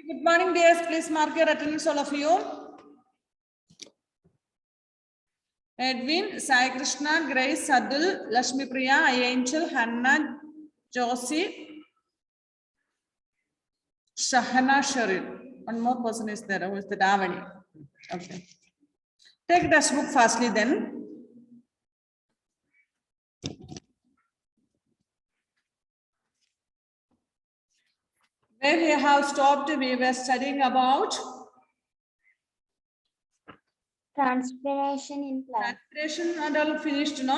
Good morning, dears. Please mark your attendance, all of you. Edwin, Sai Krishna, Grace, Sadul, Lakshmi Priya, Angel, Hannah, Josie, Shahana, Sharin. One more person is there. Who is the Davani? Okay. Take the book fastly then. Where we have stopped, we were studying about transpiration in plant. Transpiration and all finished, no?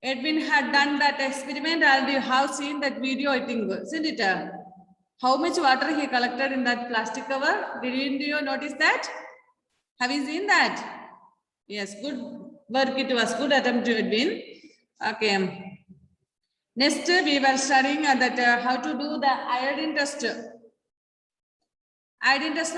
Edwin had done that experiment and you have seen that video, I think, isn't it? How much water he collected in that plastic cover? Did you notice that? Have you seen that? Yes, good work. It was good attempt, Edwin. Okay. Next, we were studying that how to do the iodine test. Iodine test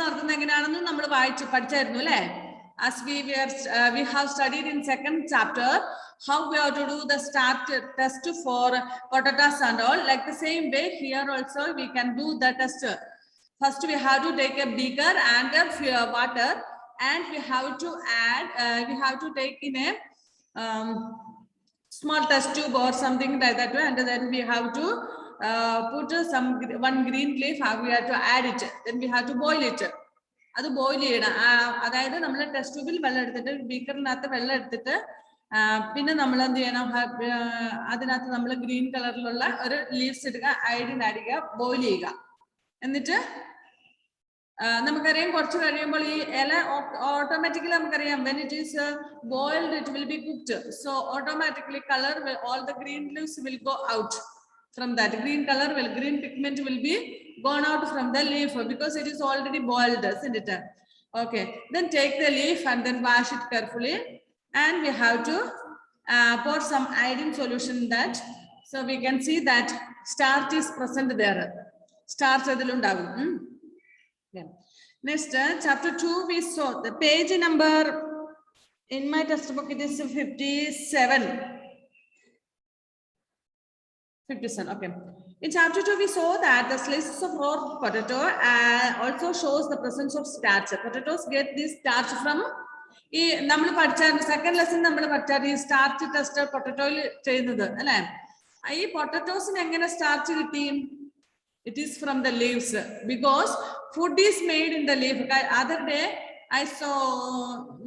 as we have studied in second chapter how we have to do the start test for potatoes and all. Like the same way here also we can do the test. First we have to take a beaker and a water, and we have to add. We have to take in a small test tube or something like that, and then we have to put one green leaf. We have to add it. Then we have to boil it. That's boil cheyana. Adayithu nammal test tube il vellam eduthittu beaker nathu vellam eduthittu pinne nammal endu cheyana adinathu nammal green color ulla oru leaves edukka iodine add cheya boil cheyyuka ennittu namakkariyam korchu kariyumbol ee ela automatically namakkariyam when it is boiled it will be cooked, so automatically color will, all the green leaves will go out from that. Green color will, green pigment will be gone out from the leaf because it is already boiled, isn't it? Okay, then take the leaf and then wash it carefully, and we have to pour some iodine solution in that, so we can see that starch is present there. Starch adilundavum. Yeah. Next, chapter 2 we saw the page number in my textbook. It is 57. 57. Okay. In chapter 2 we saw that the slices of raw potato also shows the presence of starch. Potatoes get this starch from second lesson starch test potato potatoes starch it is from the leaves because food is made in the leaf. Other day I saw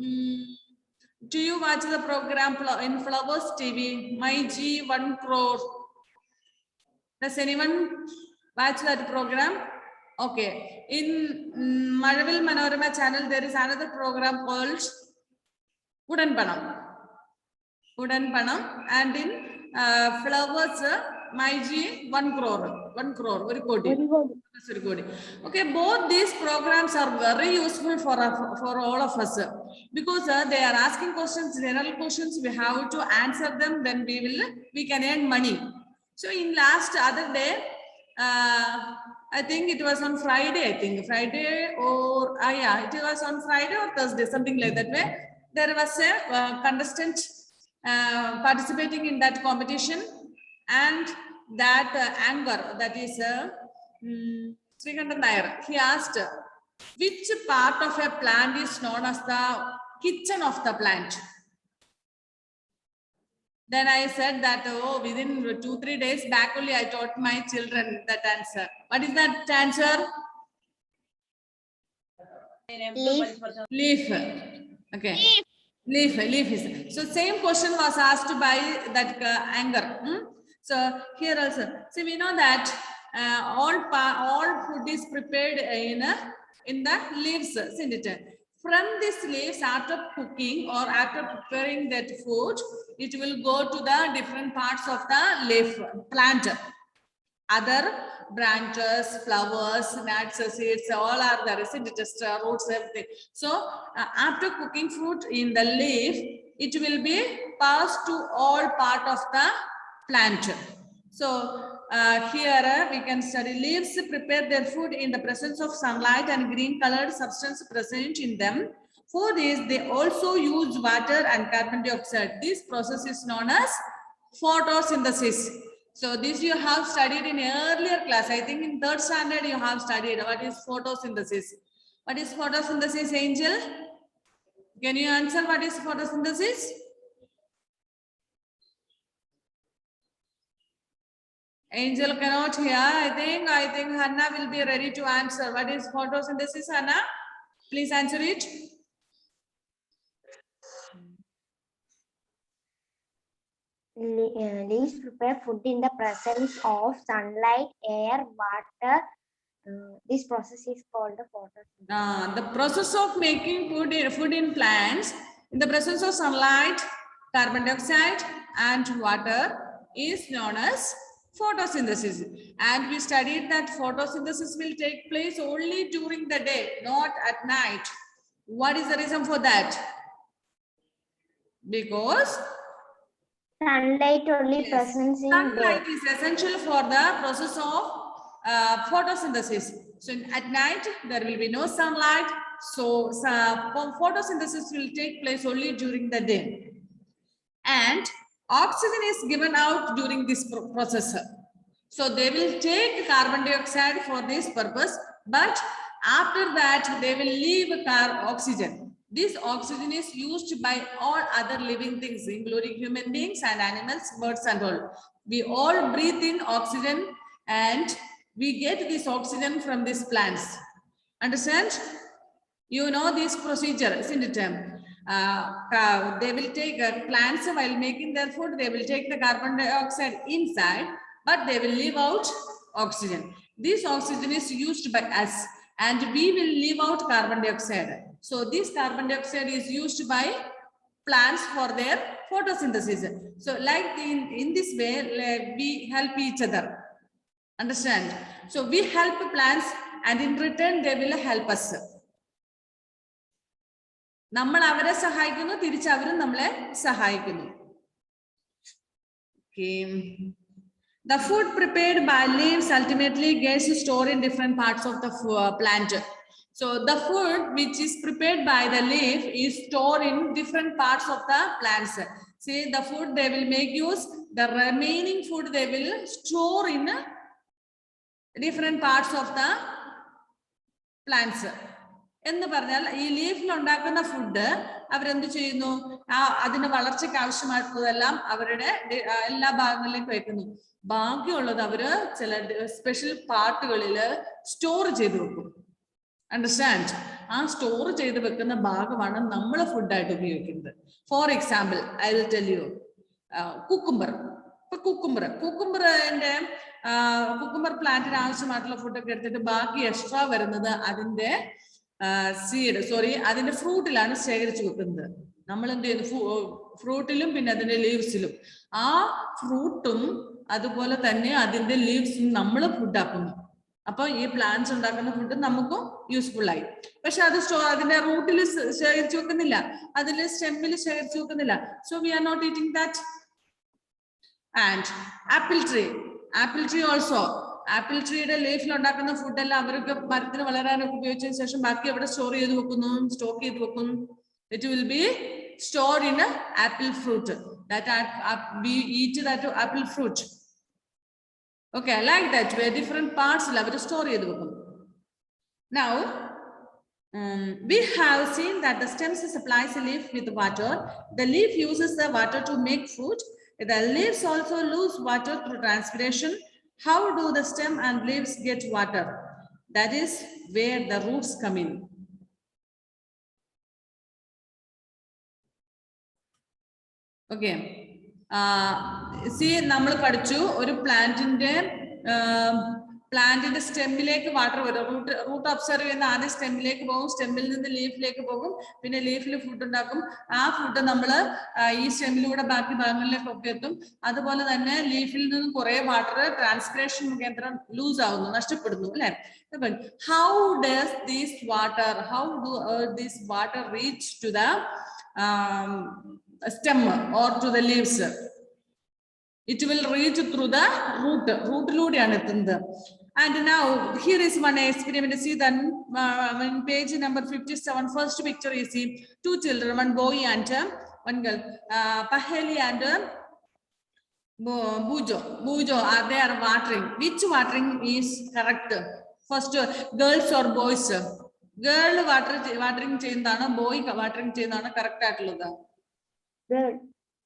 do you watch the program in Flowers TV, My G 1 crore? Does anyone watch that program? Okay. In Maravil Manorama channel, there is another program called Udan Panam. Udan Panam, and in Flowers, My G 1 crore. 1 crore. Very good. Okay, both these programs are very useful for all of us because they are asking questions, general questions. We have to answer them. Then we can earn money. So in last other day, I think it was on Friday. I think Friday or yeah, it was on Friday or Thursday, something like that. Where there was a contestant participating in that competition, and that anchor, that is Srikandan Nair, he asked which part of a plant is known as the kitchen of the plant. Then I said that, oh, within 2-3 days back only I taught my children that answer. What is that answer? Leaf. Okay. Leaf is. So same question was asked by that anger. So here also, see, we know that all food is prepared in the leaves, isn't it? From these leaves, after cooking or after preparing that food, it will go to the different parts of the leaf plant. Other branches, flowers, nuts, seeds, all are there, isn't it? Just roots, everything. So after cooking food in the leaf, it will be passed to all part of the plant. So here we can study leaves prepare their food in the presence of sunlight and green colored substance present in them. For this, they also use water and carbon dioxide. This process is known as photosynthesis. So this you have studied in earlier class. I think in 3rd standard you have studied what is photosynthesis. What is photosynthesis, Angel? Can you answer what is photosynthesis? Angel cannot hear. I think Hannah will be ready to answer. What is photosynthesis, Hannah? Please answer it. Leaves prepare food in the presence of sunlight, air, water. This process is called the photosynthesis. The process of making food in plants in the presence of sunlight, carbon dioxide, and water is known as photosynthesis. And we studied that photosynthesis will take place only during the day, not at night. What is the reason for that? Because sunlight only presence in sunlight day. is essential for the process of photosynthesis. So at night there will be no sunlight. So photosynthesis will take place only during the day. And oxygen is given out during this process. So they will take carbon dioxide for this purpose, but after that they will leave oxygen. This oxygen is used by all other living things, including human beings and animals, birds and all. We all breathe in oxygen and we get this oxygen from these plants. Understand? You know this procedure, isn't it? They will take plants while making their food, they will take the carbon dioxide inside, but they will leave out oxygen. This oxygen is used by us and we will leave out carbon dioxide. So this carbon dioxide is used by plants for their photosynthesis. So like in this way, we help each other. Understand? So we help plants and in return they will help us. നമ്മൾ അവരെ സഹായിക്കുന്നു, തിരിച്ച് അവരും നമ്മളെ സഹായിക്കുന്നു. The food prepared by leaves ultimately gets stored in different parts of the plant. So the food which is prepared by the leaf is stored in different parts of the plants. See, the food they will make use, the remaining food they will store in different parts of the plants. എന്ന് പറഞ്ഞാൽ ഈ ലീഫിൽ ഉണ്ടാക്കുന്ന food അവരെന്ത് ചെയ്യുന്നു, അതിന് വളർച്ചയ്ക്ക് ആവശ്യമായിട്ടുള്ളതെല്ലാം അവരുടെ എല്ലാ ഭാഗങ്ങളിലേക്ക് വെക്കുന്നു. ബാക്കിയുള്ളത് അവര് ചില സ്പെഷ്യൽ പാർട്ടുകളിൽ സ്റ്റോർ ചെയ്ത് വെക്കും. അണ്ടർസ്റ്റാൻഡ്? ആ സ്റ്റോർ ചെയ്ത് വെക്കുന്ന ഭാഗമാണ് നമ്മൾ ഫുഡായിട്ട് ഉപയോഗിക്കുന്നത്. For example I will tell you cucumber. ഇപ്പൊ കുക്കുംബറിന്റെ കുക്കുംബർ പ്ലാന്റിന് ആവശ്യമായിട്ടുള്ള ഫുഡൊക്കെ എടുത്തിട്ട് ബാക്കി എക്സ്ട്രാ വരുന്നത് അതിന്റെ അതിന്റെ ഫ്രൂട്ടിലാണ് ശേഖരിച്ചു വെക്കുന്നത്. നമ്മൾ എന്ത് ചെയ്യുന്നു, ഫ്രൂട്ടിലും പിന്നെ അതിന്റെ ലീവ്സിലും. ആ ഫ്രൂട്ടും അതുപോലെ തന്നെ അതിന്റെ ലീവ്സും നമ്മൾ ഫുഡാക്കുന്നു. അപ്പൊ ഈ പ്ലാന്റ്സ് ഉണ്ടാക്കുന്ന ഫുഡ് നമുക്കും യൂസ്ഫുൾ ആയി. പക്ഷെ അത് അതിന്റെ റൂട്ടിൽ ശേഖരിച്ചു വെക്കുന്നില്ല, അതിന്റെ സ്റ്റെമ്മിൽ ശേഖരിച്ചു വെക്കുന്നില്ല. So we are not eating that. And apple tree also, apple ട്രീയുടെ ലീഫിൽ ഉണ്ടാക്കുന്ന ഫുഡെല്ലാം അവർക്ക് മരത്തിന് വളരാനൊക്കെ ഉപയോഗിച്ചതിന് ശേഷം ബാക്കി എവിടെ സ്റ്റോക്ക് ചെയ്ത് വെക്കുന്നു. It will be stored in an apple fruit. We eat that apple fruit. Okay, like that where different parts അവർ സ്റ്റോർ ചെയ്ത് വെക്കുന്നു. Now we have seen that the stems supplies the leaf with water. The leaf uses the water to make food. The leaves also lose water through transpiration. How do the stem and leaves get water? That is where the roots come in. Okay. See, നമ്മൾ പഠിച്ചു ഒരു പ്ലാന്റിന്റെ സ്റ്റെമ്മിലേക്ക് water വരും. Root observe ചെയ്യുന്ന ആദ്യം സ്റ്റെമ്മിലേക്ക് പോകും, സ്റ്റെമ്മിൽ നിന്ന് ലീഫിലേക്ക് പോകും, പിന്നെ ലീഫിൽ ഫുഡ് ഉണ്ടാക്കും. ആ ഫുഡ് നമ്മൾ ഈ സ്റ്റെമ്മിലൂടെ ബാക്കി ഭാഗങ്ങളിലേക്കൊക്കെ എത്തും. അതുപോലെ തന്നെ ലീഫിൽ നിന്ന് കുറെ വാട്ടർ ട്രാൻസ്പിറേഷൻ മുഖേന ലൂസ് ആവുന്നു, നഷ്ടപ്പെടുന്നു, അല്ലെ? How does this water reach to the stem or to the leaves? It will reach through the root. And now here is one experiment. See then on page number 57, first picture you see two children, one boy and one girl, Paheli and Bujo, they are watering. Which watering is correct? First, girls or boys? Girl watering cheyundana, boy watering cheyundana correct aayittullada? Girl.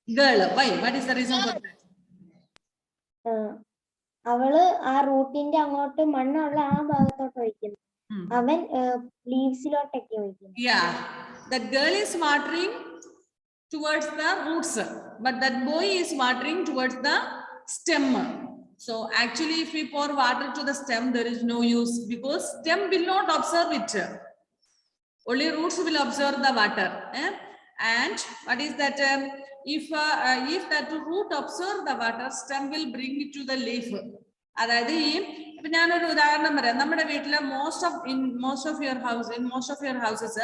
Girl. Why? What is the reason for that? അവള് ആ റൂട്ടിന്റെ അങ്ങോട്ട് മണ്ണുള്ള ആ ഭാഗത്തോട്ട് ഒഴിക്കുന്നു. അവൻ ലീവ്സിലോട്ടൊക്കെ ഒഴിക്കുന്നു. Yeah, that girl is watering towards the roots, but that boy is watering towards the stem. So actually, if we pour water to the stem, there is no use because stem will not absorb it. Only roots will absorb the water. And what is that? If that root absorb the water, stem will bring it to the leaf. അതായത് ഇപ്പൊ ഞാനൊരു ഉദാഹരണം പറയാം. നമ്മുടെ വീട്ടിലെ in most of your houses,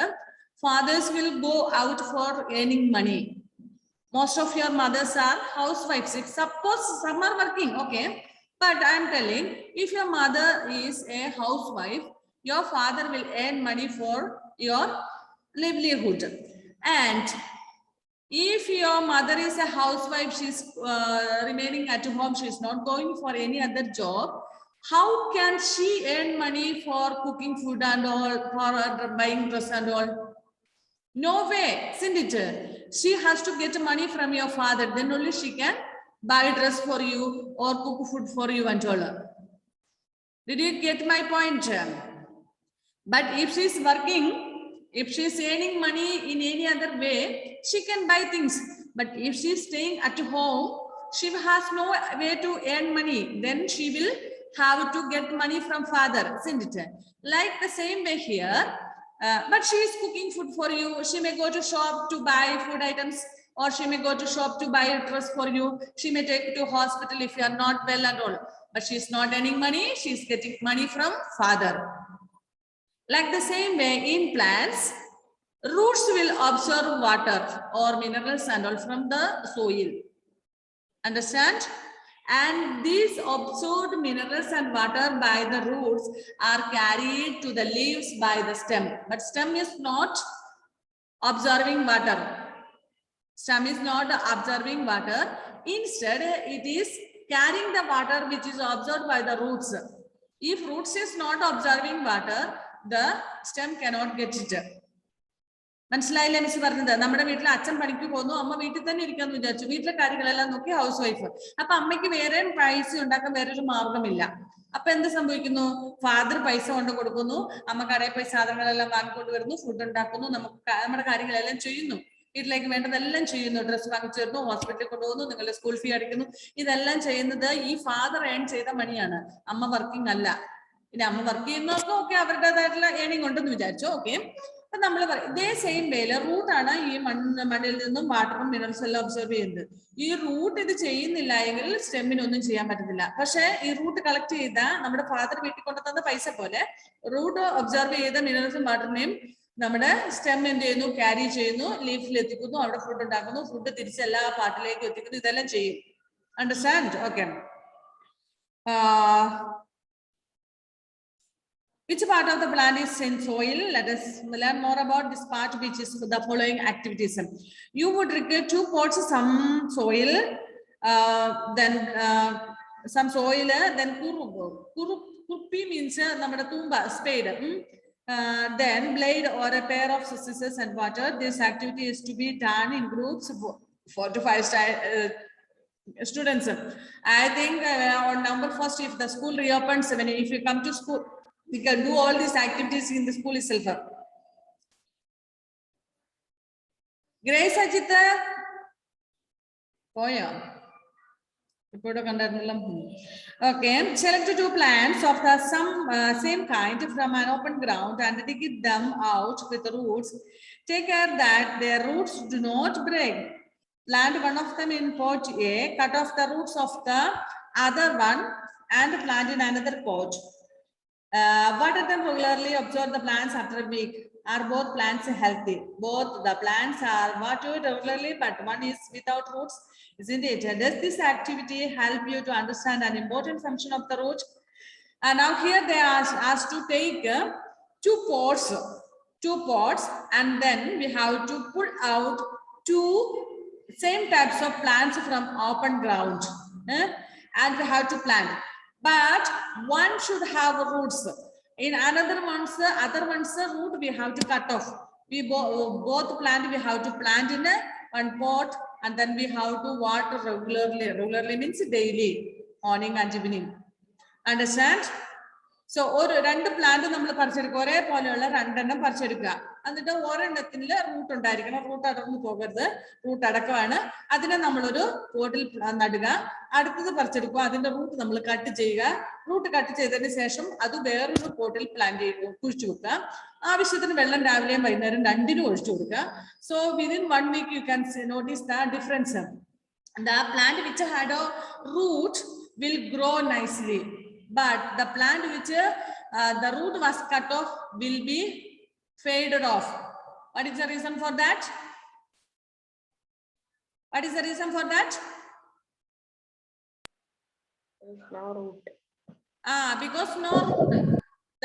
fathers will go out for earning money. Most of your mothers are housewives. Suppose some are working, okay, but I am telling, if your mother is a housewife, your father will earn money for your livelihood. And if your mother is a housewife, she's remaining at home, she's not going for any other job, how can she earn money for cooking food and all, for buying dress and all? No way, isn't it? She has to get money from your father, then only she can buy dress for you or cook food for you and all. Did you get my point? But if she's working, if she's earning money in any other way, she can buy things. But if she's staying at home, she has no way to earn money. Then she will have to get money from father, isn't it? Like the same way here, but she is cooking food for you. She may go to shop to buy food items, or she may go to shop to buy a dress for you. She may take you to hospital if you are not well and all. But she is not earning money. She is getting money from father. Like the same way in plants, roots will absorb water or minerals and all from the soil. Understand? And these absorbed minerals and water by the roots are carried to the leaves by the stem. But stem is not absorbing water. Stem is not absorbing water. Instead, it is carrying the water which is absorbed by the roots. If roots is not absorbing water, the stem cannot get it. മനസ്സിലായില്ലേ miss പറഞ്ഞത്? നമ്മുടെ വീട്ടിൽ അച്ഛൻ പണിക്ക് പോകുന്നു, അമ്മ വീട്ടിൽ തന്നെ ഇരിക്കാന്ന് വിചാരിച്ചു, വീട്ടിലെ കാര്യങ്ങളെല്ലാം നോക്കി ഹൗസ് വൈഫ്. അപ്പൊ അമ്മയ്ക്ക് വേറെ പൈസ ഉണ്ടാക്കാൻ വേറൊരു മാർഗമില്ല. അപ്പൊ എന്ത് സംഭവിക്കുന്നു? ഫാദർ പൈസ കൊണ്ട് കൊടുക്കുന്നു, അമ്മ കടയിൽ പോയി സാധനങ്ങളെല്ലാം വാങ്ങിക്കൊണ്ട് വരുന്നു, ഫുഡ് ഉണ്ടാക്കുന്നു, നമുക്ക് നമ്മുടെ കാര്യങ്ങളെല്ലാം ചെയ്യുന്നു, വീട്ടിലേക്ക് വേണ്ടതെല്ലാം ചെയ്യുന്നു, ഡ്രസ്സ് വാങ്ങിച്ചു തരുന്നു, ഹോസ്പിറ്റലിൽ കൊണ്ടുപോകുന്നു, നിങ്ങളുടെ സ്കൂൾ ഫീ അടിക്കുന്നു. ഇതെല്ലാം ചെയ്യുന്നത് ഈ ഫാദർ ഏൺ ചെയ്ത മണിയാണ്, അമ്മ വർക്കിംഗ് അല്ല. പിന്നെ അമ്മ വർക്ക് ചെയ്യുന്നവർക്ക് ഓക്കെ, അവരുടേതായിട്ടുള്ള ഏണിംഗ് ഉണ്ടെന്ന് വിചാരിച്ചു, ഓക്കെ. അപ്പൊ നമ്മൾ ഇതേ സെയിം വേല റൂട്ടാണ് ഈ മണ്ണിൽ നിന്നും വാട്ടറും മിനറൽസ് എല്ലാം ഒബ്സർവ് ചെയ്യുന്നത്. ഈ റൂട്ട് ഇത് ചെയ്യുന്നില്ല എങ്കിൽ സ്റ്റെമ്മിനൊന്നും ചെയ്യാൻ പറ്റത്തില്ല. പക്ഷെ ഈ റൂട്ട് കളക്ട് ചെയ്ത നമ്മുടെ ഫാദർ വീട്ടിൽ കൊണ്ടുതന്ന പൈസ പോലെ റൂട്ട് ഒബ്സർവ് ചെയ്ത മിനറൽസും വാട്ടറിനെയും നമ്മുടെ സ്റ്റെം എന്ത് ചെയ്യുന്നു? ക്യാരി ചെയ്യുന്നു, ലീഫിൽ എത്തിക്കുന്നു, അവിടെ ഫുഡ് ഉണ്ടാക്കുന്നു, ഫുഡ് തിരിച്ച് എല്ലാ പാർട്ടിലേക്കും എത്തിക്കുന്നു, ഇതെല്ലാം ചെയ്യും. Understand? Okay. Which part of the plant is in soil? Let us learn more about this part, which is the following activities. You would require 2 pots, some soil, then some soil, then kuruppi means namada tumba, spade, then blade or a pair of scissors and water. This activity is to be done in groups of 4 to 5 students. I think on November 1st, if the school reopens, if you come to school, we can do all these activities in the school itself. Grace Ajita. Oh yeah. Okay. Select 2 plants of the same kind from an open ground and dig them out with the roots. Take care that their roots do not break. Plant one of them in pot A, cut off the roots of the other one and plant in another pot. Water them regularly, observe the plants after a week. Are both plants healthy? Both the plants are watered regularly, but one is without roots, isn't it? Does this activity help you to understand an important function of the root? And now here they are asked to take 2 pots, and then we have to pull out 2 same types of plants from open ground. and we have to plant. But one should have roots. In another ones, other ones root we have to cut off. We both plant, we have to plant in one pot, and then we have to water regularly. Regularly means daily, morning and evening. Understand? So ഒരു രണ്ട് plant നമ്മൾ പറിച്ചെടുക്കുക, ഒരേപോലെയുള്ള രണ്ടെണ്ണം പറിച്ചെടുക്കുക. എന്നിട്ട് ഒരെണ്ണത്തിൽ root ഉണ്ടായിരിക്കണം. Root അടർന്നു പോകരുത്. Root അടക്കമാണ്. അതിനെ നമ്മളൊരു പോട്ടിൽ നടുക. അടുത്തത് പറിച്ചെടുക്കുക. അതിന്റെ റൂട്ട് നമ്മൾ കട്ട് ചെയ്യുക. റൂട്ട് കട്ട് ചെയ്തതിന് ശേഷം അത് വേറൊരു പോട്ടിൽ പ്ലാന്റ് ചെയ്യുക, കുഴിച്ചു വെക്കുക. ആവശ്യത്തിന് വെള്ളം രാവിലെയും വൈകുന്നേരം രണ്ടിനും ഒഴിച്ചു കൊടുക്കുക. So within 1 week you can notice the difference. The plant which had a root will grow nicely. But the plant which the root was cut off will be faded off. What is the reason for that? What is the reason for that? No root. Because no root.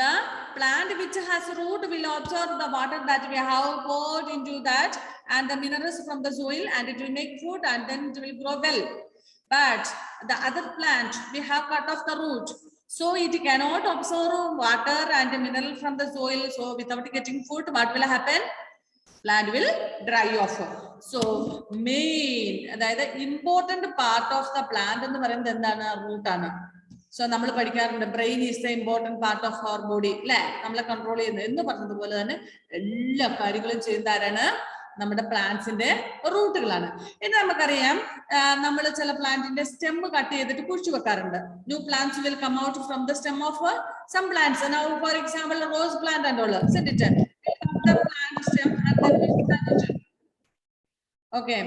The plant which has root will absorb the water that we have poured into that and the minerals from the soil, and it will make fruit and then it will grow well. But the other plant, we have cut off the root. So it cannot absorb water and mineral from the soil. So without getting food, what will happen? Plant will dry off. So main, the important part of the plant in the root. So നമ്മൾ പഠിക്കാറുണ്ട്, brain is the important part of our body. അല്ലേ? നമ്മളെ control ചെയ്യുന്നത് എന്ന് പറഞ്ഞതുപോലെ തന്നെ എല്ലാ കാര്യങ്ങളും ചെയ്യുന്ന ആരാണ്? നമ്മുടെ പ്ലാന്റ്സിന്റെ റൂട്ടുകളാണ്. ഇനി നമുക്കറിയാം, നമ്മൾ ചില പ്ലാന്റിന്റെ സ്റ്റെം കട്ട് ചെയ്തിട്ട് കുഴിച്ചു വെക്കാറുണ്ട്. New plants will come out from the stem of some plants. Now for example rose plant and all, isn't it? The plant stem and then we plant it. Okay.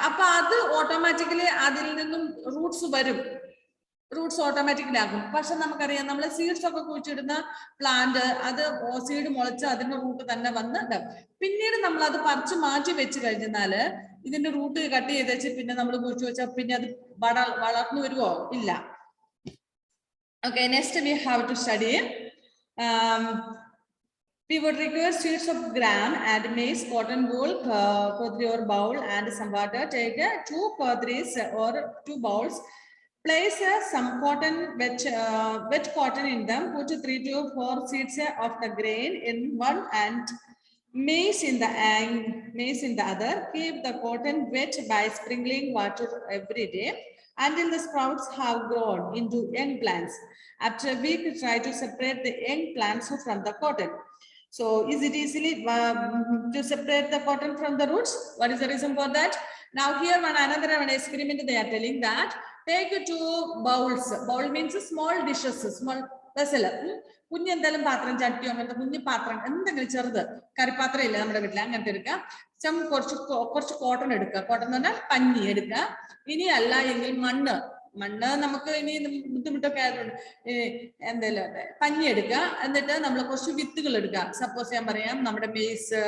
അപ്പൊ അത് automatically അതിൽ നിന്നും Roots വരും. Roots automatically ആകും. പക്ഷെ നമുക്കറിയാം, നമ്മൾ seeds ഒക്കെ കുഴിച്ചിടുന്ന പ്ലാന്റ് അത് സീഡ് മുളച്ച് അതിന്റെ റൂട്ട് തന്നെ വന്ന് പിന്നീട് നമ്മൾ അത് പറിച്ച് മാറ്റി വെച്ച് കഴിഞ്ഞാല് ഇതിന്റെ റൂട്ട് കട്ട് ചെയ്ത് വെച്ച് പിന്നെ നമ്മൾ കുഴിച്ചു വെച്ചാൽ പിന്നെ അത് വളർന്നു വരുവോ? ഇല്ല. Okay, next we have to study. We would require seeds of gram and maize, cotton wool, kodri or bowl and some water. Take 2 kodris or 2 bowls. Place some cotton, wet cotton in them. Put 3 to 4 seeds of the grain in one and maize in the other. Keep the cotton wet by sprinkling water every day until the sprouts have grown into young plants. After a week, try to separate the young plants from the cotton. So is it easily to separate the cotton from the roots? What is the reason for that? Now here another experiment they are telling that. Take 2 bowls. Bowl means small dishes, small vessel. കുഞ്ഞ് എന്തെങ്കിലും പാത്രം, ചട്ടിയോ അങ്ങനത്തെ കുഞ്ഞു പാത്രം എന്തെങ്കിലും ചെറുത്, കറിപ്പാത്രം ഇല്ല നമ്മുടെ വീട്ടിൽ, അങ്ങനത്തെ എടുക്കുക. കുറച്ച് കോട്ടൺ എടുക്കുക. കോട്ടൺ എന്ന് പറഞ്ഞാൽ പഞ്ഞി എടുക്കുക. ഇനി അല്ല എങ്കിൽ മണ്ണ് നമുക്ക് ഇനി ബുദ്ധിമുട്ടൊക്കെ ആയതുകൊണ്ട് എന്തെങ്കിലും പഞ്ഞി എടുക്കുക. എന്നിട്ട് നമ്മൾ കുറച്ച് വിത്തുകൾ എടുക്കുക. സപ്പോസ് ഞാൻ പറയാം, നമ്മുടെ മെയ്സ്,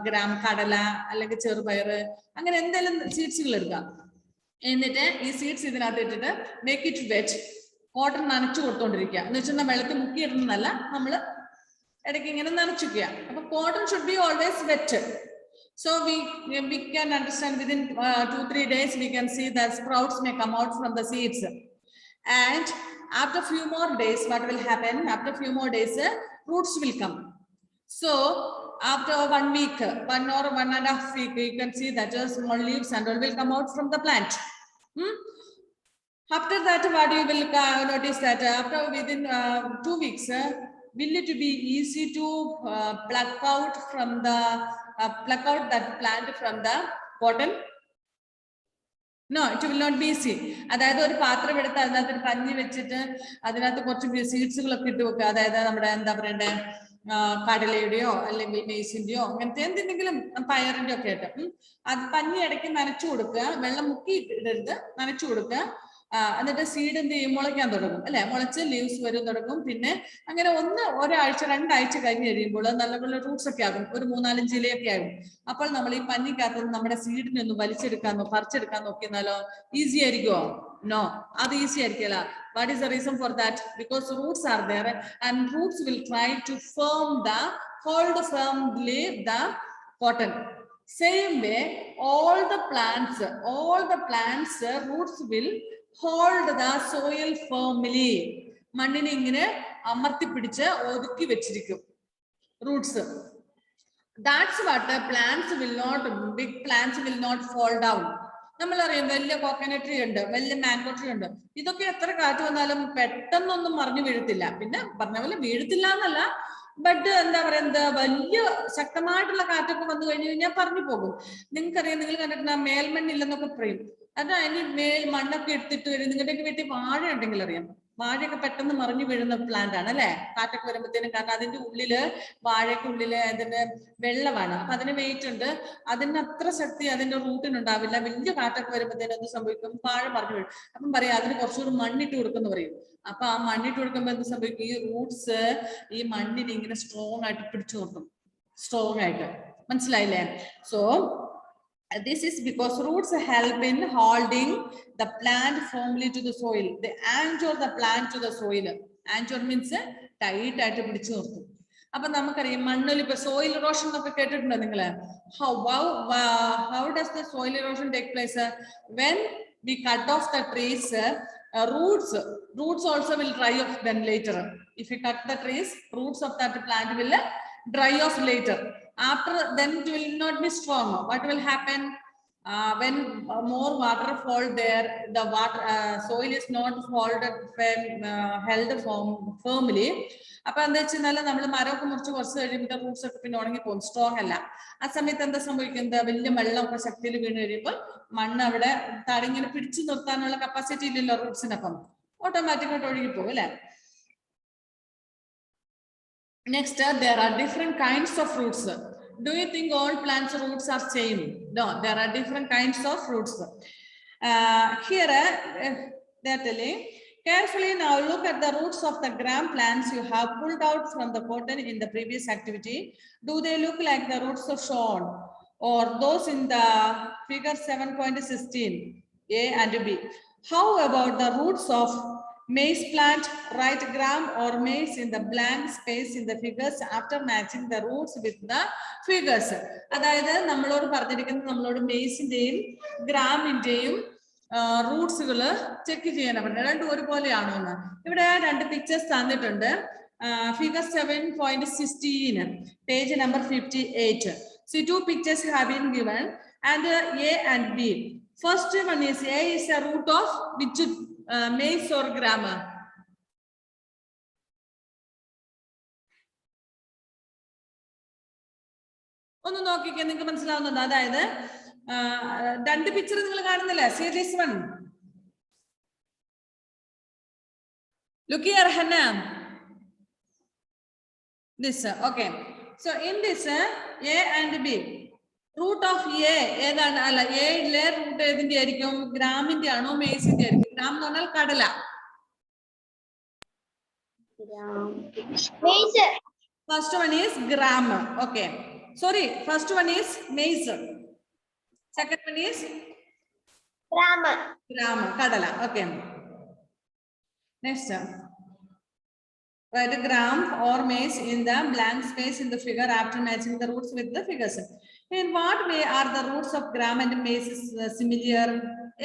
ഗ്രാം, കടല അല്ലെങ്കിൽ ചെറുപയർ, അങ്ങനെ എന്തെങ്കിലും സീഡ്സുകൾ എടുക്കുക. എന്നിട്ട് ഈ സീഡ്സ് ഇതിനകത്ത് ഇട്ടിട്ട് മേക്ക് ഇറ്റ് വെറ്റ്. കോട്ടൺ നനച്ചു കൊടുത്തോണ്ടിരിക്കുക. എന്ന് വെച്ചാൽ വെള്ളത്തിൽ മുക്കിയിടുന്നതല്ല, നമ്മൾ ഇടയ്ക്ക് ഇങ്ങനെ നനച്ചുക്കുക. അപ്പൊ cotton should be always wet. So we can understand within 2-3 days we can see that sprouts may come out from the seeds. And after few more days, what will happen? After few more days, roots will come. So after 1 week, 1 or 1.5 week, you can see that small leaves and all will come out from the plant. After that, what you will notice that after within 2 weeks, will it be easy to pluck out that plant from the cotton? No, it will not be easy. അതായത് ഒരു പാത്രം എടുത്ത് അതിനകത്ത് പഞ്ഞി വെച്ചിട്ട് അതിനകത്ത് കുറച്ച് സീഡ്സുകളൊക്കെ ഇട്ട് വെക്കുക. അതായത് നമ്മുടെ എന്താ പറയണ്ടേ, കടലയുടെയോ അല്ലെങ്കിൽ മെയ്സിന്റെയോ അങ്ങനത്തെ എന്തെങ്കിലും പയറിന്റെ ഒക്കെ ആയിട്ട് അത് പഞ്ഞി ഇടയ്ക്ക് നനച്ചു കൊടുക്കുക. വെള്ളം മുക്കി ഇടരുത്, നനച്ചു കൊടുക്കുക. എന്നിട്ട് സീഡ് എന്ത് ചെയ്യും? മുളയ്ക്കാൻ തുടങ്ങും അല്ലെ? മുളച്ച് ലീവ്സ് വരും തുടങ്ങും. പിന്നെ അങ്ങനെ ഒരാഴ്ച 2 ആഴ്ച കഴിഞ്ഞ് കഴിയുമ്പോൾ നല്ലപോലെ റൂട്ട്സ് ഒക്കെ ആകും. ഒരു 3-4 ഇലയൊക്കെ ആകും. അപ്പോൾ നമ്മൾ ഈ പഞ്ഞിക്കകത്ത് നമ്മുടെ സീഡിനെ ഒന്ന് പറിച്ചെടുക്കാൻ നോക്കിയാലോ ഈസി ആയിരിക്കുമോ? നോ, അത് ഈസി ആയിരിക്കില്ല. What is the reason for that? Because roots are there and roots will try to hold firmly the cotton. Same way, all the plants roots will hold the soil firmly. മണ്ണിനെ ഇങ്ങനെ അമർത്തി പിടിച്ച് ഒതുക്കി വെച്ചിരിക്കും roots. That's what plants will not, big plants will not fall down. നമ്മളറിയാം വലിയ coconut tree ഉണ്ട്, വലിയ mango tree ഉണ്ട്. ഇതൊക്കെ എത്ര കാറ്റ് വന്നാലും പെട്ടെന്നൊന്നും മറിഞ്ഞു വീഴത്തില്ല. പിന്നെ പറഞ്ഞ പോലെ വീഴത്തില്ല എന്നല്ല, ബട്ട് എന്താ പറയുന്നത്, വലിയ ശക്തമായിട്ടുള്ള കാറ്റൊക്കെ വന്നു കഴിഞ്ഞു കഴിഞ്ഞാൽ പറഞ്ഞു പോകും. നിങ്ങൾക്കറിയാം, നിങ്ങൾ കണ്ടിട്ടുള്ള മേൽമണ്ണില്ലെന്നൊക്കെ പറയും. അത് അതിന് മണ്ണൊക്കെ എടുത്തിട്ട് വരും. നിങ്ങളുടെയൊക്കെ വീട്ടിൽ വാഴ ഉണ്ടെങ്കിൽ അറിയാം, വാഴയൊക്കെ പെട്ടെന്ന് മറിഞ്ഞു വീഴുന്ന പ്ലാന്റ് ആണ് അല്ലെ, കാറ്റൊക്കെ വരുമ്പോഴത്തേനും. കാരണം അതിന്റെ ഉള്ളില്, വാഴയ്ക്ക് ഉള്ളില് അതിന്റെ വെള്ളമാണ്, അപ്പൊ അതിന് വെയിറ്റ് ഉണ്ട്. അതിന് അത്ര ശക്തി അതിന്റെ റൂട്ടിനുണ്ടാവില്ല. വലിയ കാറ്റൊക്കെ വരുമ്പോഴത്തേനും എന്ത് സംഭവിക്കും, വാഴ മറിഞ്ഞു വീഴും. അപ്പം പറയാം അതിന് കുറച്ചുകൂടി മണ്ണിട്ട് കൊടുക്കുന്നു പറയും. അപ്പൊ ആ മണ്ണിട്ട് കൊടുക്കുമ്പോൾ എന്ത് സംഭവിക്കും, ഈ റൂട്ട്സ് ഈ മണ്ണിനെ ഇങ്ങനെ സ്ട്രോങ് ആയിട്ട് പിടിച്ചു നിർത്തും, സ്ട്രോങ് ആയിട്ട്. മനസ്സിലായില്ലേ? So this is because roots help in holding the plant firmly to the soil. They anchor the plant to the soil. Anchor means tight ആയിട്ട് പിടിച്ചു നിർത്തും. അപ്പൊ നമുക്കറിയാം മണ്ണിൽ ഇപ്പൊ സോയിൽ ഇറോഷൻ എന്നൊക്കെ കേട്ടിട്ടുണ്ടോ നിങ്ങള്? How does the soil erosion take place? When we cut off the trees, roots also will dry off then later. If we cut the trees, roots of that plant will dry off later. After then it will not be strong. What will happen when more water fall there, the water soil is not held firmly. അപ്പൊ എന്താ വെച്ചാൽ നമ്മൾ മരമൊക്കെ മുറിച്ച് കുറച്ച് കഴിയുമ്പോൾ Roots ഒക്കെ പിന്നെ ഉണങ്ങി പോകും, സ്ട്രോങ് അല്ല. ആ സമയത്ത് എന്താ സംഭവിക്കുന്നത്, വലിയ വെള്ളമൊക്കെ ശക്തിയിൽ വീണ് കഴിയുമ്പോൾ മണ്ണ് അവിടെ തടങ്ങിനെ പിടിച്ചു നിർത്താനുള്ള കപ്പാസിറ്റി ഇല്ലല്ലോ റൂട്ട്സിനപ്പം, ഓട്ടോമാറ്റിക്കായിട്ട് ഒഴുകി പോകും അല്ലെ. Next, there are different kinds of roots. Do you think all plants roots are same? No, there are different kinds of roots. Here they are telling, carefully now look at the roots of the gram plants you have pulled out from the cotton in the previous activity. Do they look like the roots of shown or those in the figure 7.16 A and B? How about the roots of maize plant? Write gram or maize in the blank space in the figures after matching the roots with the figures. അതായത് നമ്മളോട് പറഞ്ഞിരിക്കുന്നത്, നമ്മളോട് മെയ്സിന്റെയും ഗ്രാമിന്റെയും റൂട്ട്സുകള് check ചെയ്യാനാണ് പറഞ്ഞത്. രണ്ടും ഒരുപോലെയാണോ എന്ന്. ഇവിടെ രണ്ട് പിക്ചേഴ്സ് തന്നിട്ടുണ്ട്. Figure 7.16 page number 58. See, two pictures have been given and A and B. First one is A is a root of which maize or gram? ഒന്ന് നോക്കിക്കേ, നിങ്ങൾക്ക് മനസ്സിലാവുന്നുണ്ട്. അതായത് രണ്ട് പിക്ചർ നിങ്ങൾ കാണുന്നില്ലേ? See this one. Look here, Hannah. This, okay. So in this A and B, root of A ഏതാണ്? അല്ല, എയിലെ റൂട്ട് ഏതിന്റെ ആയിരിക്കും? ഗ്രാമിന്റെ ആണോ മേസിന്റെ ആയിരിക്കും? ഗ്രാം എന്ന് പറഞ്ഞാൽ കടല. First one is gram. Okay. Sorry, first one is maize. Second one is gram, kadala. Okay. Next, write a gram or maize in the blank space in the figure after matching the roots with the figures. In what way are the roots of gram and maize similar?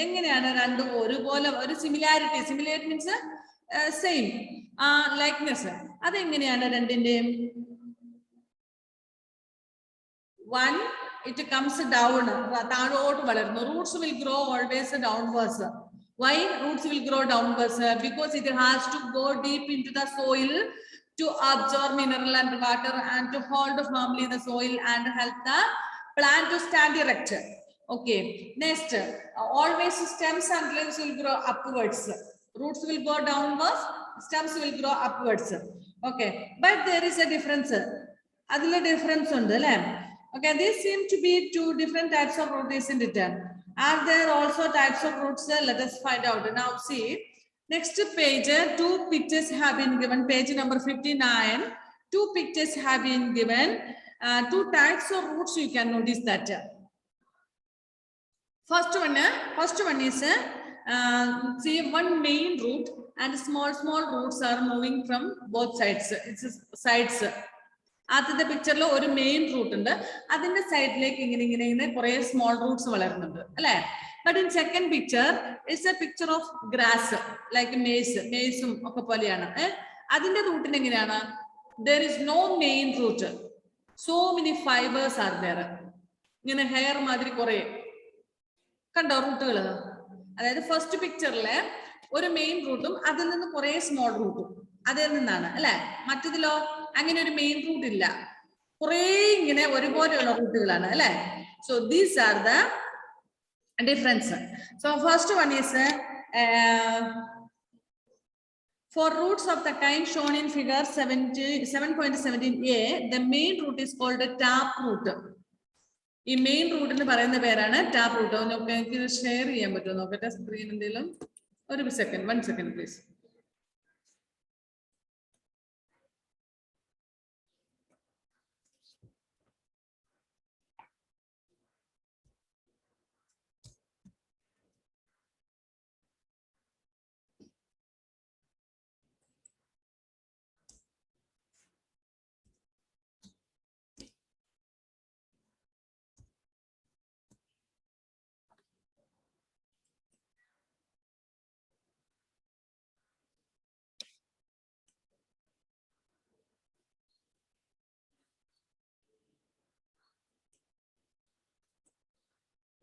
എങ്ങനെയാണ് രണ്ടും ഒരുപോലെ? ഒരു similarity, similarity means same, likeness. അതെങ്ങനെയാണ് രണ്ടിന്റെയും? One, it comes down, താഴോട്ട് വളരുന്നു. Roots will grow always downwards. Why roots will grow downwards? Because it has to go deep into the soil to absorb mineral and water and to hold firmly the soil and help the plant to stand erect. Okay. Next, always stems and leaves will grow upwards. Roots will go downwards, stems will grow upwards. Okay. But there is a difference. Adile difference undu alle. Okay, these seem to be two different types of roots, isn't it? Are there also types of roots? Let us find out. Now see, next page, two pictures have been given. Page number 59. Two pictures have been given. Two types of roots, you can notice that. First one is see, one main root and small roots are moving from both sides. It's sides. ആദ്യത്തെ പിക്ചറിൽ ഒരു main root ഉണ്ട്, അതിന്റെ സൈഡിലേക്ക് ഇങ്ങനെ കുറെ small Roots വളരുന്നുണ്ട് അല്ലെ. But in second picture, it's a picture of grass, like maize. Maize ഒക്കെ പോലെയാണ്. അതിന്റെ റൂട്ടിന് എങ്ങനെയാണ്? There is no main root. So many fibers are there. ഇങ്ങനെ ഹെയർ മാതിരി കുറെ കണ്ടോ റൂട്ടുകൾ. അതായത് ഫസ്റ്റ് പിക്ചറിലെ ഒരു മെയിൻ റൂട്ടും അതിൽ നിന്ന് കുറെ സ്മോൾ റൂട്ടും അതിൽ നിന്നാണ് അല്ലെ. മറ്റതിലോ അങ്ങനെ ഒരു മെയിൻ റൂട്ട് ഇല്ല, കുറെ ഇങ്ങനെ ഒരുപോലെയുള്ള റൂട്ടുകളാണ് അല്ലെ. So these are the difference. So first one is for roots of the kind shown in figure 7.17a, the main root is called a tap root. ഈ മെയിൻ റൂട്ടിന് പറയുന്ന പേരാണ് ടാപ്പ് റൂട്ട്. എനിക്ക് share ചെയ്യാൻ പറ്റുമോ നോക്കട്ടെ സ്ക്രീൻ എന്തെങ്കിലും. ഒരു second, 1 second please.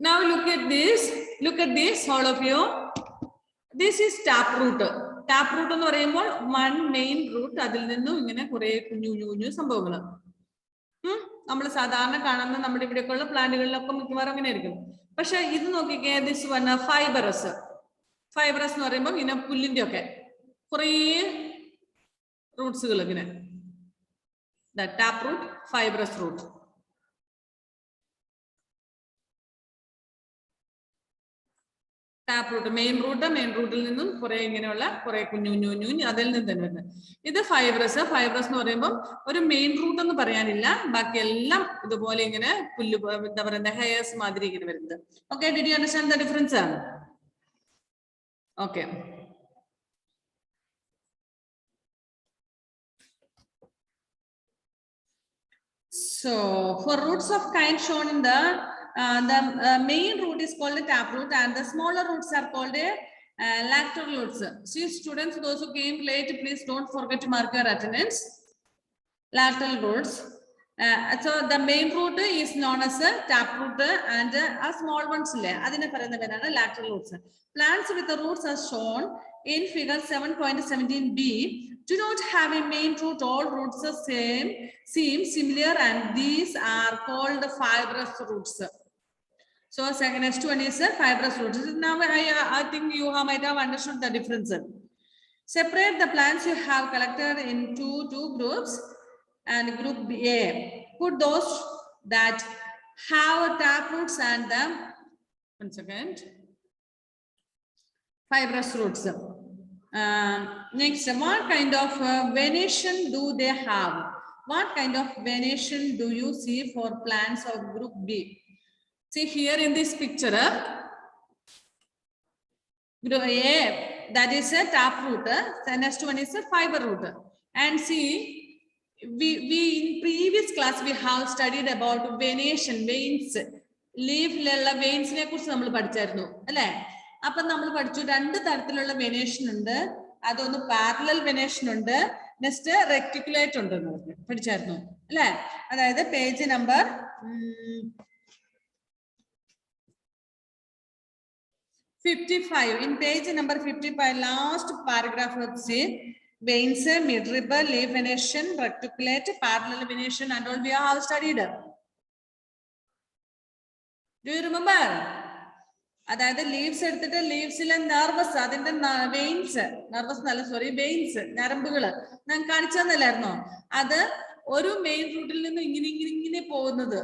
Now look at this. Look at this, all of you. This is tap root. Tap root എന്ന് പറയുമ്പോൾ one main root, അതിൽ നിന്നും ഇങ്ങനെ കുറെ കുഞ്ഞു കുഞ്ഞു സംഭവങ്ങൾ നമ്മൾ സാധാരണ കാണുന്ന നമ്മുടെ ഇവിടെയൊക്കെയുള്ള പ്ലാന്റുകളിലൊക്കെ മിക്കവാറും അങ്ങനെ ആയിരിക്കും. പക്ഷെ ഇത് നോക്കിക്കേ, ദിസ് വൺ ഫൈബറസ്. ഫൈബറസ് എന്ന് പറയുമ്പോൾ ഇങ്ങനെ പുല്ലിന്റെ ഒക്കെ കുറേ റൂട്ട്സുകൾ ഇങ്ങനെ. Tap root, fibrous root. Tap root main റൂട്ടിൽ നിന്നും കുറെ ഇങ്ങനെയുള്ള കുറെ കുഞ്ഞു കുഞ്ഞു കുഞ്ഞു അതിൽ നിന്ന് തന്നെ വരുന്നത്. ഇത് ഫൈബ്രസ്. ഫൈബ്രസ് എന്ന് പറയുമ്പോൾ ഒരു മെയിൻ റൂട്ട് എന്ന് പറയാനില്ല, ബാക്കി എല്ലാം ഇതുപോലെ ഇങ്ങനെ പുല്ല് എന്താ പറയുക ഹെയർസ് മാതിരി ഇങ്ങനെ വരുന്നത്. Okay, did you understand the difference? Okay. So for roots of kind shown in the main root is called a tap root, and the smaller roots are called a lateral roots. See students, those who came late, please don't forget to mark your attendance. Lateral roots. So the main root is known as a tap root, and a small ones adine parayna perana lateral roots. Plants with the roots as shown in figure 7.17b do not have a main root. All roots seem similar, and these are called fibrous roots. So second, next one is fibrous roots. Now I think you might have understood the difference. Separate the plants you have collected into two groups, and group A, put those that have tap roots and the fibrous roots. Next, what kind of venation do they have? What kind of venation do you see for plants of group B? See here in this picture, group A, that is a tap root, the next one is a fiber root. And see, we in previous class we have studied about venation, veins, leaf veins ne kurichu nammal padichirunnu alle. Appo nammal padichu rendu tarathillulla venation undu, adonu parallel venation undu, next reticulate undu padichirunnu alle. Adayithu page number 55. In page number 55, last paragraph, let's see, veins, mid-rib, leaf venation, reticulate, parallel venation, and all we have studied. Do you remember? അതായത് leaves എടുത്തിട്ട് ലീവ്സിലെ nervous, അതിന്റെ veins, nervous നല്ല sorry veins, ഞരമ്പുകള് ഞാൻ കാണിച്ചു തന്നില്ലായിരുന്നോ? അത് ഒരു main റൂട്ടിൽ നിന്ന് ഇങ്ങനെ ഇങ്ങനെ ഇങ്ങനെ പോകുന്നത്,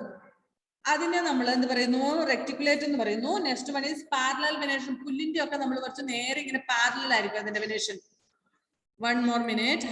അതിനെ നമ്മൾ എന്ത് പറയുന്നു? റെക്ടിക്കുലേറ്റ് എന്ന് പറയുന്നു. Next one is parallel venation. പുല്ലിന്റെ ഒക്കെ നമ്മൾ കുറച്ച് നേരെ ഇങ്ങനെ പാരലൽ ആയിരിക്കും അതിന്റെ വെനേഷൻ. 1 more minute.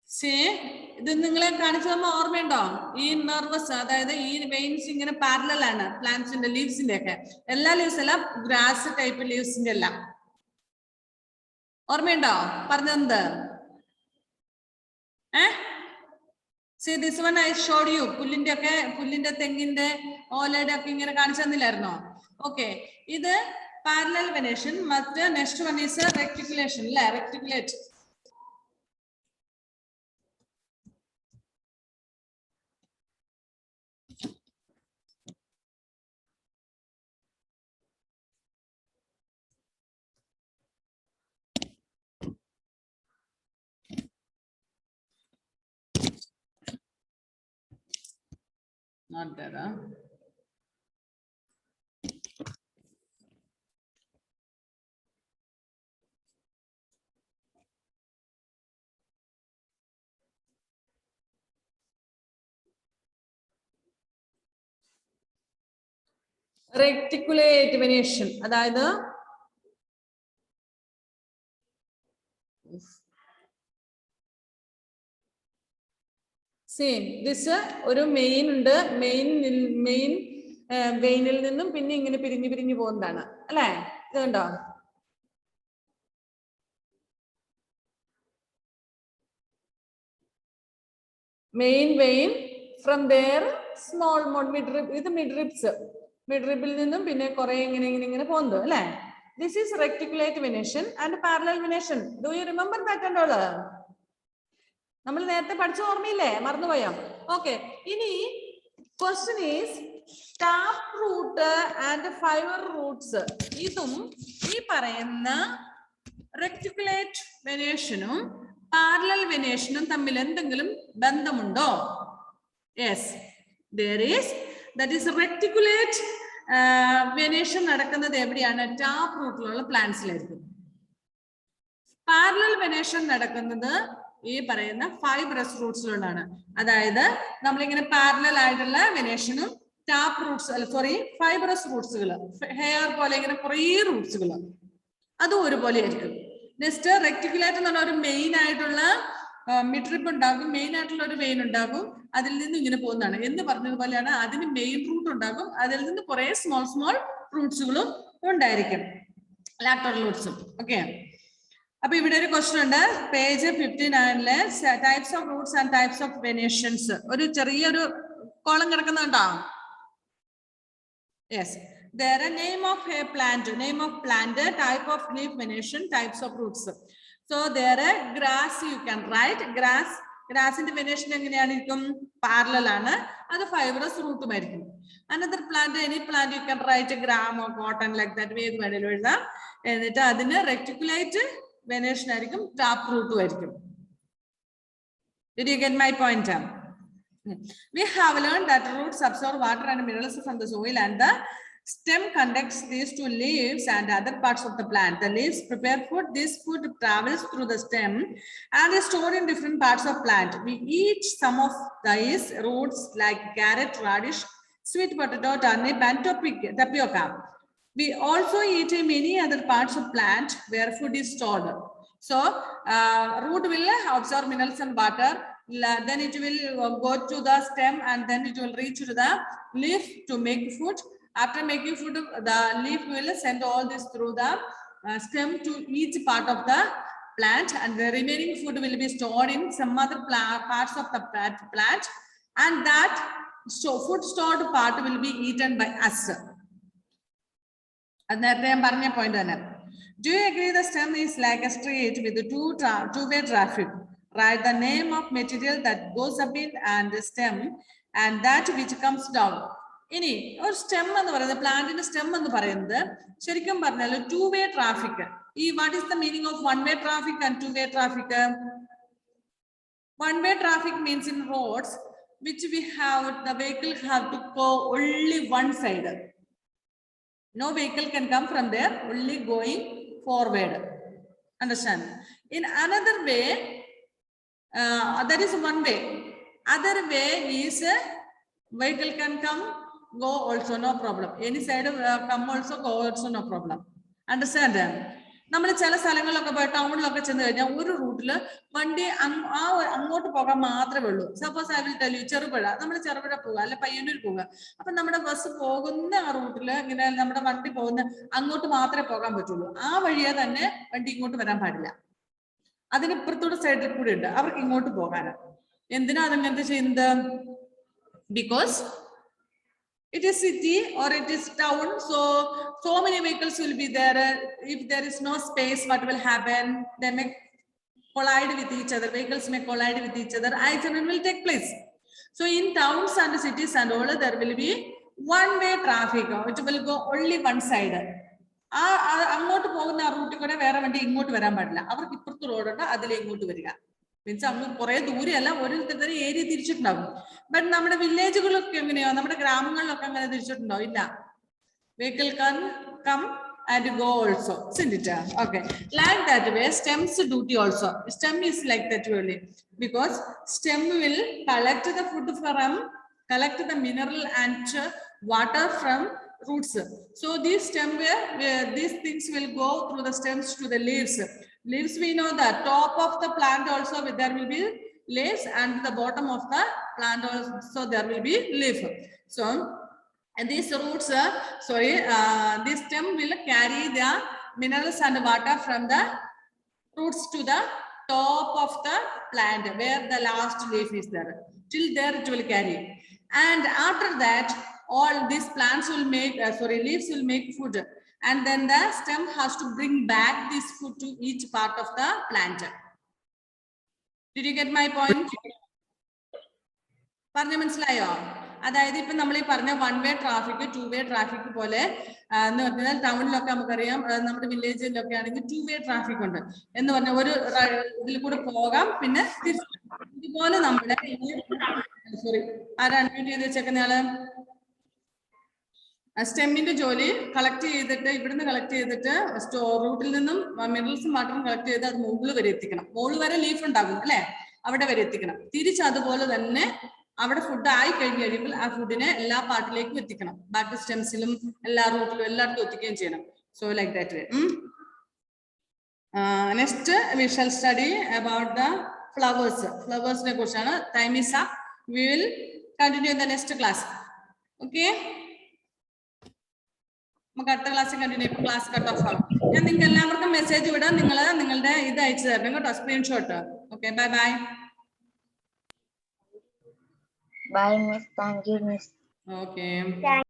See, ഇത് നിങ്ങളെ കാണിച്ചു തന്ന ഓർമ്മയുണ്ടോ? ഈ നെർവസ്, അതായത് ഈ വെയിൻസ് ഇങ്ങനെ പാരലൽ ആണ് പ്ലാന്റ്സിന്റെ ലീവ്സിന്റെ ഒക്കെ. എല്ലാ ലീവ്സ് അല്ല, ഗ്രാസ് ടൈപ്പ് ലീവ്സിന്റെ എല്ലാം. ഓർമ്മയുണ്ടോ പറഞ്ഞത്? See, this one I showed you. പുല്ലിന്റെ ഒക്കെ, പുല്ലിന്റെ തെങ്ങിന്റെ ഓലയുടെ ഒക്കെ ഇങ്ങനെ കാണിച്ചു തന്നില്ലായിരുന്നോ? ഓക്കെ, ഇത് പാരലൽ വെനേഷൻ. മറ്റ് നെക്സ്റ്റ് വൺ ഈസ് റെക്ടിക്കുലേഷൻ അല്ലെ? Reticulate. Not there, huh? Reticulate venation, അതായത് സെയിം ദിസ് ഒരു മെയിൻ ഉണ്ട്. മെയിൻ വെയിനിൽ നിന്നും പിന്നെ ഇങ്ങനെ പിരിഞ്ഞു പിരിഞ്ഞു പോകുന്നതാണ് അല്ലെ? ഇത് കണ്ടോ? Main vein from there small midrib. ഇത് മിഡ്രിബ്സ്. മിഡ്രിബിൽ നിന്നും പിന്നെ കുറെ ഇങ്ങനെ ഇങ്ങനെ ഇങ്ങനെ പോകുന്നത് അല്ലെ? This is reticulate venation and parallel venation. Do you remember that and all? നമ്മൾ നേരത്തെ പഠിച്ച ഓർമ്മയില്ലേ? മറന്നുപോയോ? ഓക്കെ, ഇനി question is tap root and fiber roots. ഇതും ഈ പറയുന്ന റെക്ടിക്കുലേറ്റ് വെനേഷനും പാരലൽ വെനേഷനും തമ്മിൽ എന്തെങ്കിലും ബന്ധമുണ്ടോ? Yes, there is. That is reticulate venation നടക്കുന്നത് എവിടെയാണ്? ടാപ്പ് റൂട്ടിലുള്ള പ്ലാന്റ്സിലായിരിക്കും. പാരലൽ വെനേഷൻ നടക്കുന്നത് ഈ പറയുന്ന ഫൈബ്രസ് റൂട്ട്സിലുള്ളതാണ്. അതായത് നമ്മളിങ്ങനെ പാരലൽ ആയിട്ടുള്ള വെനേഷനും ടാപ്പ് റൂട്ട്സ്, ഫൈബ്രസ് റൂട്ട്സുകൾ, ഹെയർ പോലെ ഇങ്ങനെ കുറേ റൂട്ട്സുകൾ, അതും ഒരുപോലെ ആയിരിക്കും. നെക്സ്റ്റ് റെക്ടിക്കുലേറ്റ് എന്ന് പറഞ്ഞാൽ ഒരു മെയിൻ ആയിട്ടുള്ള മിഡ്രിബ് ഉണ്ടാകും, മെയിൻ ആയിട്ടുള്ള ഒരു വെയിൻ ഉണ്ടാകും, അതിൽ നിന്ന് ഇങ്ങനെ പോകുന്നതാണ് എന്ന് പറഞ്ഞതുപോലെയാണ്. അതിന് മെയിൻ റൂട്ട് ഉണ്ടാകും, അതിൽ നിന്ന് കുറെ സ്മോൾ റൂട്ട്സുകളും ഉണ്ടായിരിക്കും, ലാറ്ററൽ റൂട്ട്സും. ഓക്കെ, അപ്പൊ ഇവിടെ ഒരു ക്വസ്റ്റ്യൻ ഉണ്ട് പേജ് 59-ല്. Types of roots and types of venations. ഒരു ചെറിയൊരു കോളം കിടക്കുന്നുണ്ടോ? Yes, there are name of a plant, type of leaf venation, types of roots. So there are grass, you can write ഗ്രാസിന്റെ വെനേഷൻ എങ്ങനെയായിരിക്കും? Parallel ആണ്, അത് fibrous റൂട്ടും ആയിരിക്കും. Another plant, any plant you can write gram or cotton like that, ഏത് വേണേലും എഴുതാം. എന്നിട്ട് അതിന് റെക്ടിക്കുലേറ്റ് വെനേഷൻ ആയിരിക്കും, ടാപ്പ് റൂട്ടും ആയിരിക്കും. Did you get my point? We have learned that roots absorb water and minerals from the soil and the stem conducts these to leaves and other parts of the plant. The leaves prepare food. This food travels through the stem and is stored in different parts of plant. We eat some of these roots like carrot, radish, sweet potato, turnip and tapioca. We also eat many other parts of plant where food is stored. So root will absorb minerals and water, then it will go to the stem and then it will reach to the leaf to make food. After making food, the leaf will send all this through the stem to each part of the plant, and the remaining food will be stored in some other parts of the plant, and that food stored part will be eaten by us. Point. Do you agree the stem is like a street with two-way traffic? Write the name of material that goes up in and the stem and that which comes down. ഇനി ഒരു stem എന്ന് പറയുന്നത്, പ്ലാന്റിന്റെ stem എന്ന് പറയുന്നത് ശരിക്കും പറഞ്ഞാൽ two way traffic. ഈ what is the meaning of one way traffic and two way traffic? One-way traffic means in roads which we have, the vehicle have to go only one side. No vehicle can come from there, only going forward. Understand? In another way, that is one way. Other way is vehicle can come, go also, no problem. Any side come also, go also, no problem. Understand? നമ്മൾ ചില സ്ഥലങ്ങളിലൊക്കെ പോയി ടൗണിലൊക്കെ ചെന്ന് കഴിഞ്ഞാൽ ഒരു റൂട്ടില് വണ്ടി അങ്ങോട്ട് പോകാൻ മാത്രമേ ഉള്ളൂ. Suppose I will tell you Cherupuzha, നമ്മൾ ചെറുപുഴ പോവുക അല്ലെ പയ്യന്നൂർ പോവുക. അപ്പൊ നമ്മുടെ ബസ് പോകുന്ന ആ റൂട്ടില് ഇങ്ങനെ നമ്മുടെ വണ്ടി പോകുന്ന അങ്ങോട്ട് മാത്രമേ പോകാൻ പറ്റുള്ളൂ. ആ വഴിയെ തന്നെ വണ്ടി ഇങ്ങോട്ട് വരാൻ പാടില്ല. അതിന് ഇപ്പുറത്തൂടെ സൈഡിൽ കൂടെ ഉണ്ട് അവർക്ക് ഇങ്ങോട്ട് പോകാൻ. എന്തിനാ അതങ്ങനത്തെ ചെയ്യുന്നത്? Because it is city or it is town, so many vehicles will be there. If there is no space, what will happen? They may collide with each other. Vehicles may collide with each other. Accident will take place. So in towns and cities and all, there will be one-way traffic. It will go only one side. അങ്ങോട്ട് പോകുന്ന ആ റൂട്ടിൽ കൂടെ വേറെ വണ്ടി ഇങ്ങോട്ട് വരാൻ പാടില്ല. അവർക്ക് ഇപ്പുറത്ത് റോഡുണ്ട്, അതിലെ ഇങ്ങോട്ട് വരിക. മീൻസ് അങ്ങ് കുറെ ദൂരെയല്ല, ഓരോരുത്തർ ഏരിയ തിരിച്ചിട്ടുണ്ടാവും. ബട്ട് നമ്മുടെ വില്ലേജുകളൊക്കെ എങ്ങനെയോ, നമ്മുടെ ഗ്രാമങ്ങളിലൊക്കെ അങ്ങനെ തിരിച്ചിട്ടുണ്ടോ? ഇല്ല. Vehicle can come and go also, isn't it? Okay, like that way STEM's duty also. STEM is like that only, because STEM will collect the food from, collect the mineral and water from roots. So these stem these things will go through the stems to the leaves. Leaves, we know that top of the plant also there will be leaves, and the bottom of the plant also there will be leaf. So and these roots, this stem will carry the minerals and water from the roots to the top of the plant where the last leaf is there. Till there it will carry, and after that all these plants will make leaves will make food, and then the stem has to bring back this food to each part of the plant. Did you get my point? പറഞ്ഞു മനസ്സിലായോ? അതായത് ഇപ്പൊ നമ്മൾ ഈ പറഞ്ഞ one way traffic, to way traffic പോലെ എന്ന് പറഞ്ഞാൽ ടൗണിലൊക്കെ നമുക്കറിയാം, നമ്മുടെ വില്ലേജിലൊക്കെ ആണെങ്കിൽ ടു വേ ട്രാഫിക് ഉണ്ട് എന്ന് പറഞ്ഞാൽ ഒരു ഇതിൽ കൂടെ പോകാം, പിന്നെ തിരിച്ചു. ഇതുപോലെ നമ്മുടെ ആരാണ് അൺമ്യൂട്ട് ചെയ്ത് വെച്ചേക്കുന്നയാള്? സ്റ്റെമ്മിന്റെ ജോലി കളക്ട് ചെയ്തിട്ട്, ഇവിടുന്ന് കളക്ട് ചെയ്തിട്ട് റൂട്ടിൽ നിന്നും മിനറൽസും വാട്ടറും കളക്ട് ചെയ്ത് അത് മുകളിൽ വരെ എത്തിക്കണം. മുകളിൽ വരെ ലീഫ് ഉണ്ടാകും അല്ലെ, അവിടെ വരെ എത്തിക്കണം. തിരിച്ച് അതുപോലെ തന്നെ അവിടെ ഫുഡ് ആയി കഴിഞ്ഞ് കഴിയുമ്പോൾ ആ ഫുഡിനെ എല്ലാ പാർട്ടിലേക്കും എത്തിക്കണം. ബാക്കി സ്റ്റെംസിലും എല്ലാ റൂട്ടിലും എല്ലായിടത്തും എത്തിക്കുകയും ചെയ്യണം. So like that way. Next we shall study about the flowers. ഫ്ലവേഴ്സിനെ കുറിച്ചാണ്. Time is up. We will continue in the next class. Okay, നമുക്ക് അടുത്ത ക്ലാസ്സിൽ കണ്ടിന്യൂ. ഇപ്പൊ ക്ലാസ് കട്ട് ഓഫ് ആവും. ഞാൻ നിങ്ങൾക്ക് എല്ലാവർക്കും മെസ്സേജ് വിടാം. നിങ്ങൾ നിങ്ങളുടെ ഇത് അയച്ചു തരണം കേട്ടോ, screenshot. Okay, bye bye. Bye, Miss. Thank you, Miss. Okay.